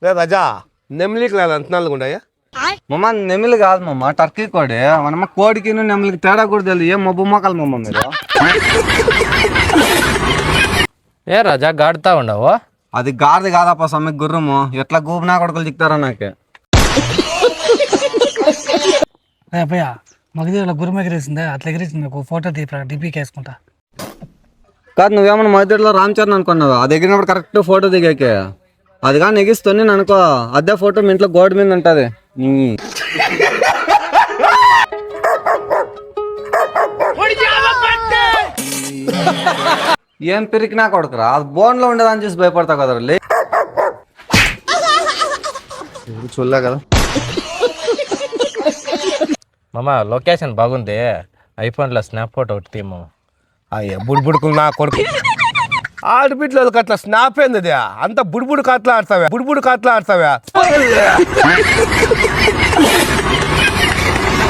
రే రజా నెమ్లికి లేదు అంత నల్లగుండాయా మమ్మ నెమిలి కాదు మమ్మ టర్కీ కోడి మనమ్మ కోడికి నెమిలికి తేడా కూడా తెలియదు ఏం మబ్బు మొక్కలు మమ్మ మీరు ఏ రాజా గాడుతా ఉండవు అది గాడిది కాదప్ప సమ్మె గుర్రము ఎట్లా గూబినా కొడుకులు చిక్తారా నాకు అయ్యా మగదేవుల గురుమ ఎగిరేసిందా అట్లా ఎగిరేసింది ఒక ఫోటో తీపరా డిపీకి వేసుకుంటా. కాదు నువ్వేమన్నా మధ్యలో రామ్ చరణ్ అనుకున్నావు అది ఎగిరినప్పుడు కరెక్ట్ ఫోటో దిగాకే అది కానీ ఎగిస్తుంది నేను అనుకో అదే ఫోటో మీ ఇంట్లో గోడ మీద ఉంటుంది. ఏం పిరికినా కొడుకురా అది బోన్లో ఉండేదని చూసి భయపడతావు కదా చూడలే కదా మామ లొకేషన్ బాగుంది ఐఫోన్లో స్నాప్ ఫోటో ఒకటి తీము. అయ్యా బుడిబుడుకు నా కొడుకు ఆడబిడ్డలకు అట్లా స్నాప్ ఏంది అంత బుడిబుడు కాట్లా ఆడతావా